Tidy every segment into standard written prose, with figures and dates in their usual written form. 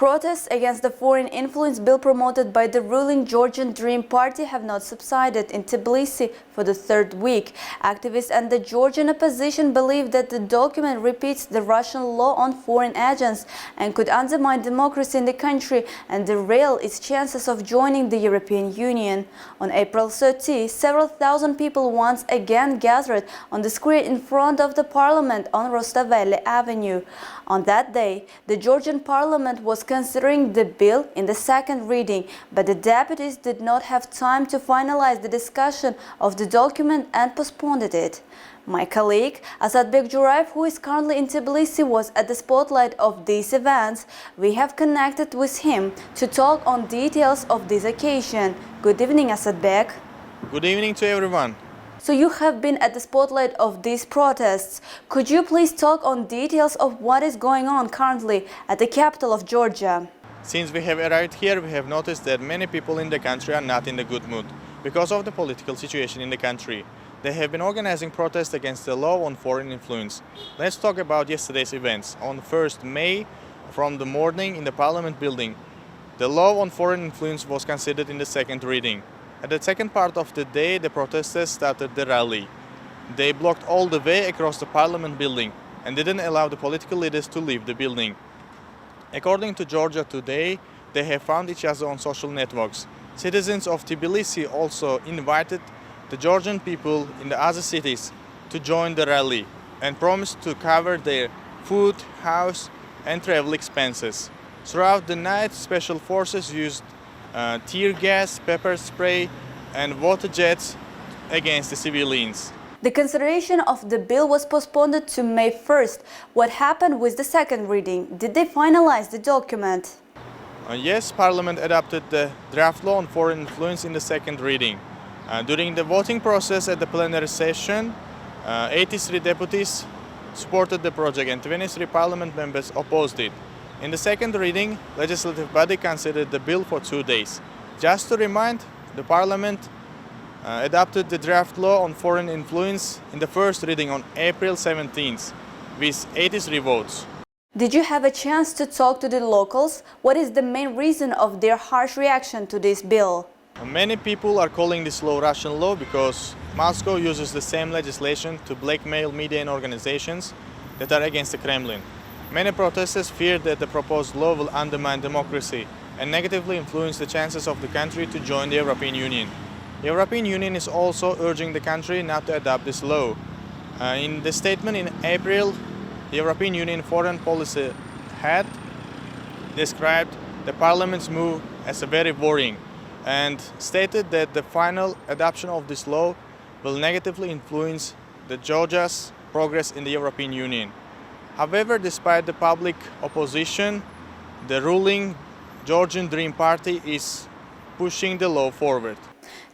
Protests against the foreign influence bill promoted by the ruling Georgian Dream Party have not subsided in Tbilisi for the third week. Activists and the Georgian opposition believe that the document repeats the Russian law on foreign agents and could undermine democracy in the country and derail its chances of joining the European Union. On April 30, several thousand people once again gathered on the square in front of the parliament on Rustaveli Avenue. On that day, the Georgian parliament was considering the bill in the second reading, but the deputies did not have time to finalize the discussion of the document and postponed it. My colleague Asadbek Jurayev, who is currently in Tbilisi, was at the spotlight of these events. We have connected with him to talk on details of this occasion. Good evening, Asadbek. Good evening to everyone. So you have been at the spotlight of these protests. Could you please talk on details of what is going on currently at the capital of Georgia? Since we have arrived here, we have noticed that many people in the country are not in the good mood because of the political situation in the country. They have been organizing protests against the law on foreign influence. Let's talk about yesterday's events. On 1st May, from the morning in the Parliament building, the law on foreign influence was considered in the second reading. At the second part of the day, the protesters started the rally. They blocked all the way across the Parliament building and didn't allow the political leaders to leave the building. According to Georgia Today, they have found each other on social networks. Citizens of Tbilisi also invited the Georgian people in the other cities to join the rally and promised to cover their food, house and travel expenses. Throughout the night, special forces used tear gas, pepper spray and water jets against the civilians. The consideration of the bill was postponed to May 1st. What happened with the second reading? Did they finalize the document? Yes, Parliament adopted the draft law on foreign influence in the second reading. During the voting process at the plenary session, 83 deputies supported the project and 23 Parliament members opposed it. In the second reading, legislative body considered the bill for 2 days. Just to remind, the Parliament adopted the draft law on foreign influence in the first reading on April 17th with 83 votes. Did you have a chance to talk to the locals? What is the main reason of their harsh reaction to this bill? Many people are calling this law Russian law because Moscow uses the same legislation to blackmail media and organizations that are against the Kremlin. Many protesters fear that the proposed law will undermine democracy and negatively influence the chances of the country to join the European Union. The European Union is also urging the country not to adopt this law. In the statement in April, the European Union Foreign Policy head described the Parliament's move as very worrying and stated that the final adoption of this law will negatively influence Georgia's progress in the European Union. However, despite the public opposition, the ruling Georgian Dream Party is pushing the law forward.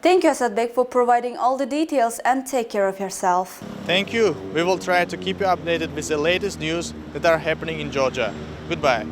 Thank you, Asadbek, for providing all the details and take care of yourself. Thank you. We will try to keep you updated with the latest news that are happening in Georgia. Goodbye.